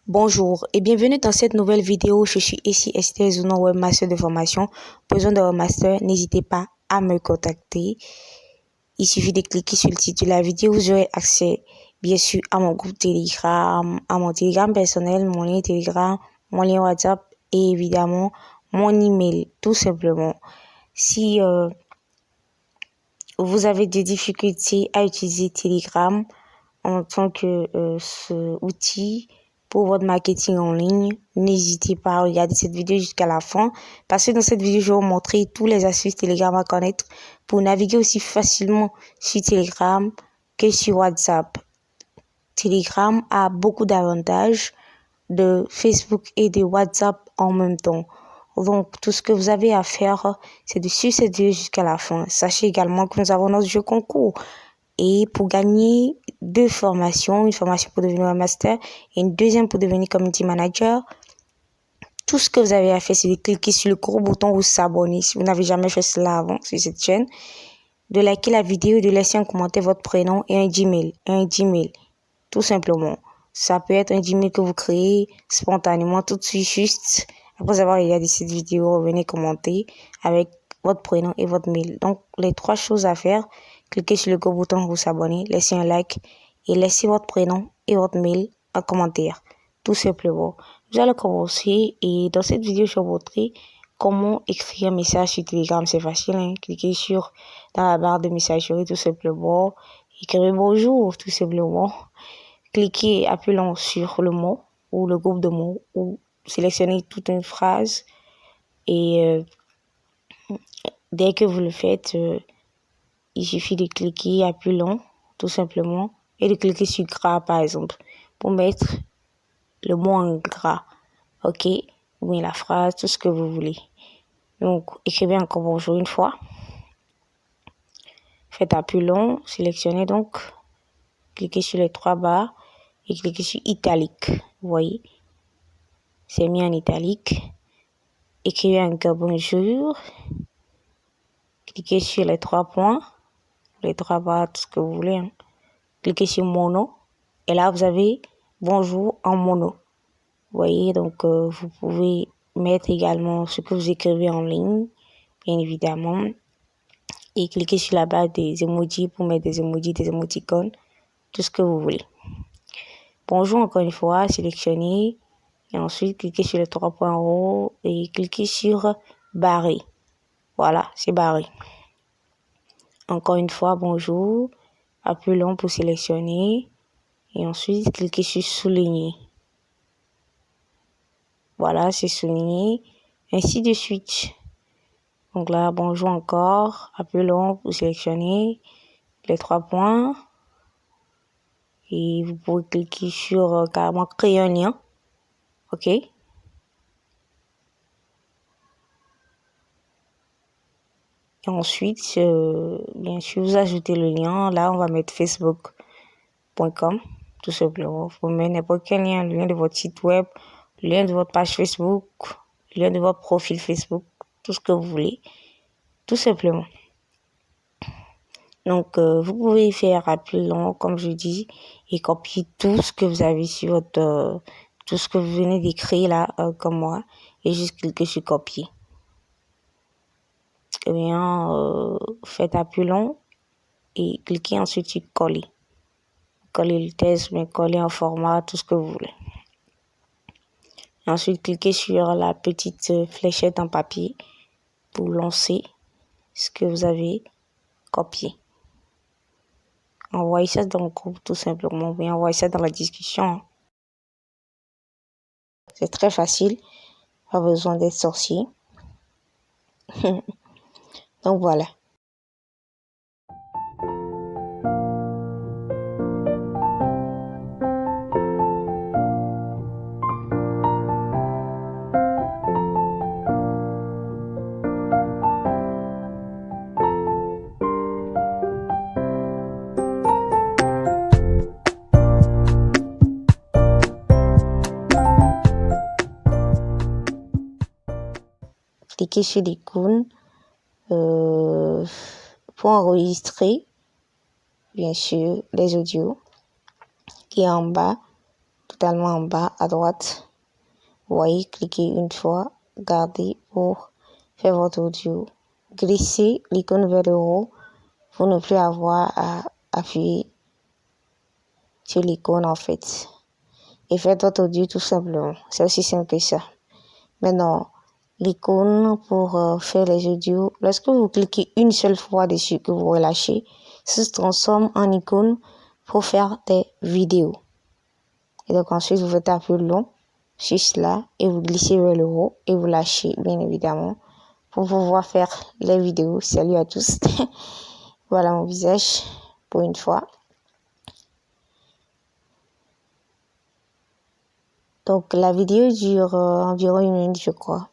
Bonjour et bienvenue dans cette nouvelle vidéo. Je suis ici Esther Zounon, webmaster de formation. Besoin de webmaster, n'hésitez pas à me contacter. Il suffit de cliquer sur le titre de la vidéo. Vous aurez accès bien sûr à mon groupe Telegram, à mon Telegram personnel, mon lien Telegram, mon lien WhatsApp et évidemment mon email, tout simplement. Si vous avez des difficultés à utiliser Telegram en tant que ce outil pour votre marketing en ligne, n'hésitez pas à regarder cette vidéo jusqu'à la fin parce que dans cette vidéo, je vais vous montrer tous les astuces Telegram à connaître pour naviguer aussi facilement sur Telegram que sur WhatsApp. Telegram a beaucoup d'avantages de Facebook et de WhatsApp en même temps. Donc, tout ce que vous avez à faire, c'est de suivre cette vidéo jusqu'à la fin. Sachez également que nous avons notre jeu concours. Et pour gagner 2 formations, une formation pour devenir un master et une deuxième pour devenir community manager, tout ce que vous avez à faire, c'est de cliquer sur le gros bouton pour s'abonner. Si vous n'avez jamais fait cela avant sur cette chaîne, de liker la vidéo et de laisser un commentaire votre prénom et un Gmail, tout simplement. Ça peut être un Gmail que vous créez spontanément tout de suite, juste après avoir regardé cette vidéo, revenez commenter avec votre prénom et votre mail. Donc, les 3 choses à faire: cliquez sur le gros bouton pour s'abonner, laissez un like et laissez votre prénom et votre mail en commentaire, tout simplement. Nous allons commencer et dans cette vidéo, je vais vous montrer comment écrire un message sur Telegram. C'est facile, hein? Cliquez dans la barre de messagerie, tout simplement. Écrivez bonjour, tout simplement. Cliquez, appuyez sur le mot ou le groupe de mots ou sélectionnez toute une phrase et dès que vous le faites, il suffit de cliquer, appuyez tout simplement et de cliquer sur gras par exemple pour mettre le mot en gras, ok, ou bien la phrase, tout ce que vous voulez. Donc écrivez encore bonjour une fois, faites appui sélectionnez donc, cliquez sur les 3 barres et cliquez sur italique. Vous voyez, c'est mis en italique. Écrivez encore bonjour, cliquez sur les 3 points, les 3 barres, tout ce que vous voulez, hein. Cliquez sur mono et là vous avez bonjour en mono. Vous voyez, donc vous pouvez mettre également ce que vous écrivez en ligne, bien évidemment, et cliquez sur la barre des emojis pour mettre des emojis, des émoticônes, tout ce que vous voulez. Bonjour encore une fois, sélectionnez et ensuite cliquez sur les 3 points en haut et cliquez sur barrer. Voilà, c'est barré. Encore une fois, bonjour, appuyez pour sélectionner et ensuite cliquez sur souligner. Voilà, c'est souligné, ainsi de suite. Donc là, bonjour encore, appuyez pour sélectionner les 3 points et vous pouvez cliquer sur carrément créer un lien, ok. Et ensuite, bien sûr, vous ajoutez le lien. Là, on va mettre facebook.com, tout simplement. Vous mettez n'importe quel lien, le lien de votre site web, le lien de votre page Facebook, le lien de votre profil Facebook, tout ce que vous voulez, tout simplement. Donc, vous pouvez faire appui comme je dis, et copier tout ce que vous avez sur votre, tout ce que vous venez d'écrire là, comme moi, et juste cliquer sur copier. Eh bien, faites appui et cliquez ensuite sur coller. Coller le texte, mais coller en format, tout ce que vous voulez. Et ensuite, cliquez sur la petite fléchette en papier pour lancer ce que vous avez copié. Envoyez ça dans le groupe tout simplement, bien envoyez ça dans la discussion. C'est très facile, pas besoin d'être sorcier. Donc voilà. Cliquez sur l'icône pour enregistrer, bien sûr, les audios qui est en bas, tout totalement en bas à droite. Vous voyez, cliquez une fois, gardez pour faire votre audio. Glissez l'icône vers le haut pour ne plus avoir à appuyer sur l'icône en fait. Et faites votre audio tout simplement. C'est aussi simple que ça. Maintenant, l'icône pour faire les audios, lorsque vous cliquez une seule fois dessus, que vous relâchez, ça se transforme en icône pour faire des vidéos. Et donc ensuite, vous faites un peu long sur cela et vous glissez vers le haut et vous lâchez bien évidemment pour pouvoir faire les vidéos. Salut à tous. Voilà mon visage pour une fois. Donc la vidéo dure environ 1 minute je crois.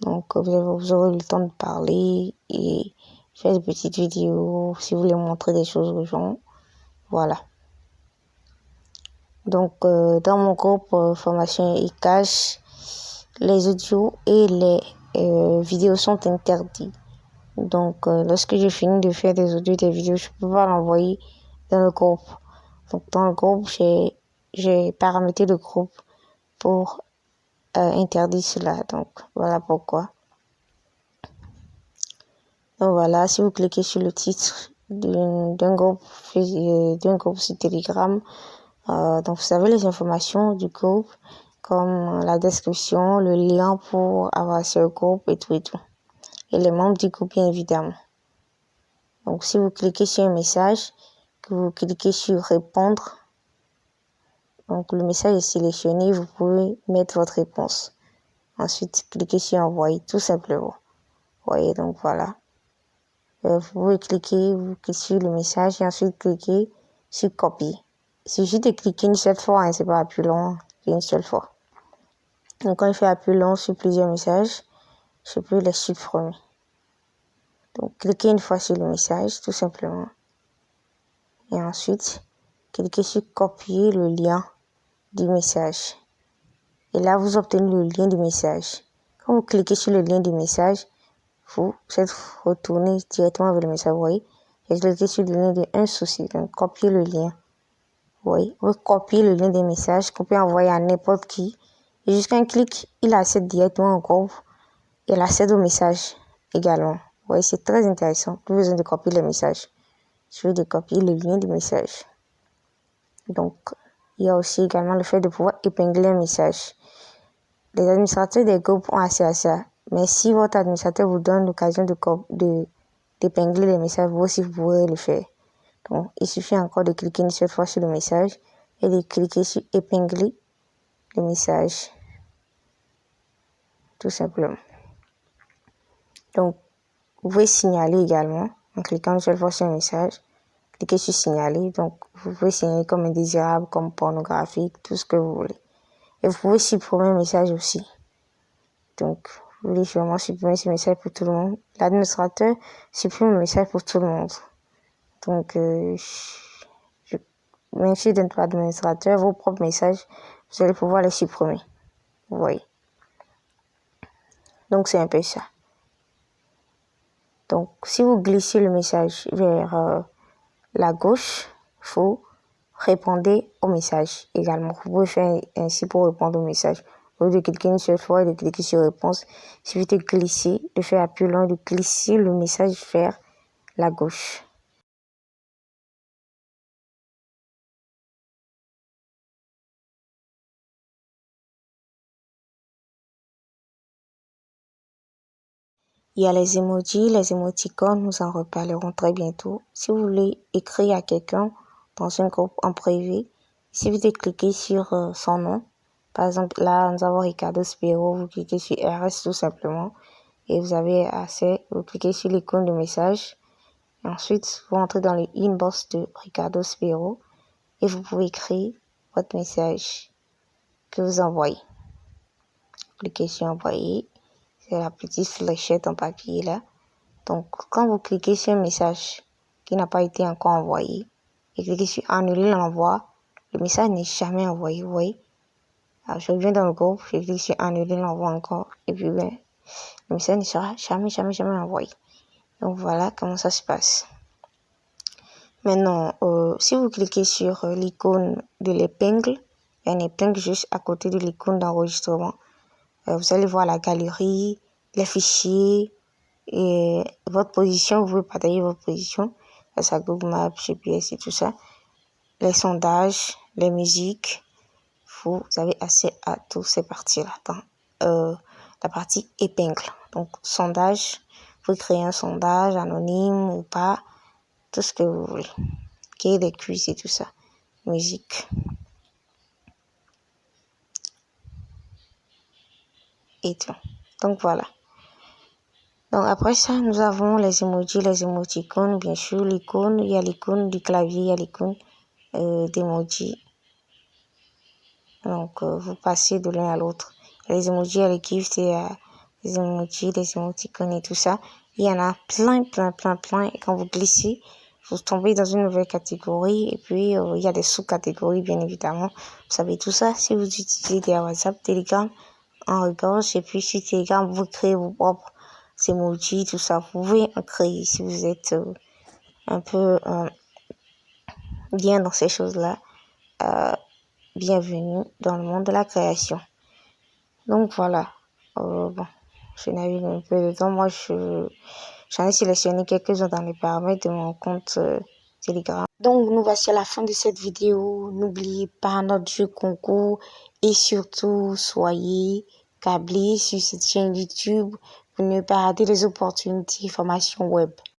Donc vous aurez le temps de parler et faire des petites vidéos si vous voulez montrer des choses aux gens. Voilà. Donc dans mon groupe formation e-cash, les audios et les vidéos sont interdits. Donc lorsque j'ai fini de faire des audios et des vidéos, je peux pas l'envoyer dans le groupe. Donc dans le groupe, j'ai paramétré le groupe pour interdire cela. Donc voilà pourquoi. Donc voilà, si vous cliquez sur le titre d'un groupe sur Telegram, donc vous avez les informations du groupe comme la description, le lien pour avoir accès au groupe et tout. Et les membres du groupe bien évidemment. Donc si vous cliquez sur un message, que vous cliquez sur répondre, donc le message est sélectionné, vous pouvez mettre votre réponse. Ensuite, cliquez sur envoyer tout simplement. Vous voyez, donc voilà. Vous pouvez cliquer sur le message et ensuite cliquer sur copier. Il suffit de cliquer une seule fois, c'est pas plus long qu'une seule fois. Donc quand il fait plus long sur plusieurs messages, je peux les supprimer. Donc cliquez une fois sur le message tout simplement. Et ensuite, cliquez sur copier le lien du message. Et là, vous obtenez le lien du message. Quand vous cliquez sur le lien du message, vous êtes retourné directement vers le message. Vous voyez, j'ai cliqué sur le lien de un souci. Donc, copier le lien. Vous voyez, vous copiez le lien des messages, qu'on peut envoyer à n'importe qui. Et jusqu'à un clic, il accède directement au groupe. Il accède au message également. Vous voyez, c'est très intéressant. Plus besoin de copier les messages. Je vais de copier le lien du message. Donc, il y a aussi également le fait de pouvoir épingler un message. Les administrateurs des groupes ont accès à ça. Mais si votre administrateur vous donne l'occasion d'épingler les messages, vous aussi vous pourrez le faire. Donc, il suffit encore de cliquer une seule fois sur le message et de cliquer sur épingler le message. Tout simplement. Donc, vous pouvez signaler également en cliquant une seule fois sur le message. Cliquez sur signaler. Donc, vous pouvez signaler comme indésirable, comme pornographique, tout ce que vous voulez. Et vous pouvez supprimer un message aussi. Donc, vous voulez vraiment supprimer ce message pour tout le monde. L'administrateur supprime le message pour tout le monde. Donc, même si vous n'êtes pas administrateur, vos propres messages, vous allez pouvoir les supprimer. Vous voyez. Donc, c'est un peu ça. Donc, si vous glissez le message vers la gauche, vous répondez au message également. Vous pouvez faire ainsi pour répondre au message. Au lieu de cliquer une seule fois et de cliquer sur réponse, il suffit de glisser, de faire un peu long, de glisser le message vers la gauche. Il y a les emojis, les émoticônes, nous en reparlerons très bientôt. Si vous voulez écrire à quelqu'un dans un groupe en privé, il suffit de cliquer sur son nom. Par exemple, là, nous avons Ricardo Spiro, vous cliquez sur RS tout simplement et vous avez accès, vous cliquez sur l'icône de message. Et ensuite, vous entrez dans le inbox de Ricardo Spiro et vous pouvez écrire votre message que vous envoyez. Cliquez sur envoyer. C'est la petite fléchette en papier là. Donc, quand vous cliquez sur un message qui n'a pas été encore envoyé et cliquez sur annuler l'envoi, le message n'est jamais envoyé, vous voyez. Alors, je reviens dans le groupe, je clique sur annuler l'envoi encore et puis le message ne sera jamais envoyé. Donc, voilà comment ça se passe. Maintenant, si vous cliquez sur l'icône de l'épingle, Il y en a plein juste à côté de l'icône d'enregistrement. Vous allez voir la galerie, les fichiers et votre position. Vous pouvez partager votre position. Ça, Google Maps, GPS et tout ça. Les sondages, les musiques. Vous avez accès à toutes ces parties-là dans la partie épingle. Donc, sondage. Vous créez un sondage anonyme ou pas. Tout ce que vous voulez. Créer des quiz et tout ça. Musique. Et tout. Donc, voilà. Donc, après ça, nous avons les emojis, les émoticônes. Bien sûr, l'icône. Il y a l'icône du clavier, il y a l'icône d'emoji. Donc, vous passez de l'un à l'autre. Il y a les emojis, il y a les gifs, il y a les emojis, les émoticônes et tout ça. Il y en a plein. Et quand vous glissez, vous tombez dans une nouvelle catégorie. Et puis, il y a des sous-catégories, bien évidemment. Vous savez tout ça si vous utilisez des WhatsApp, Telegram, en regorge. Et puis, sur Telegram, vous créez vos propres emojis, tout ça. Vous pouvez en créer si vous êtes un peu bien dans ces choses-là. Bienvenue dans le monde de la création. Donc voilà. Bon, je navigue un peu dedans. Moi, j'en ai sélectionné quelques-uns dans les paramètres de mon compte Telegram. Donc, nous voici à la fin de cette vidéo. N'oubliez pas notre jeu concours et surtout, soyez câblés sur cette chaîne YouTube pour ne pas rater les opportunités de formation web.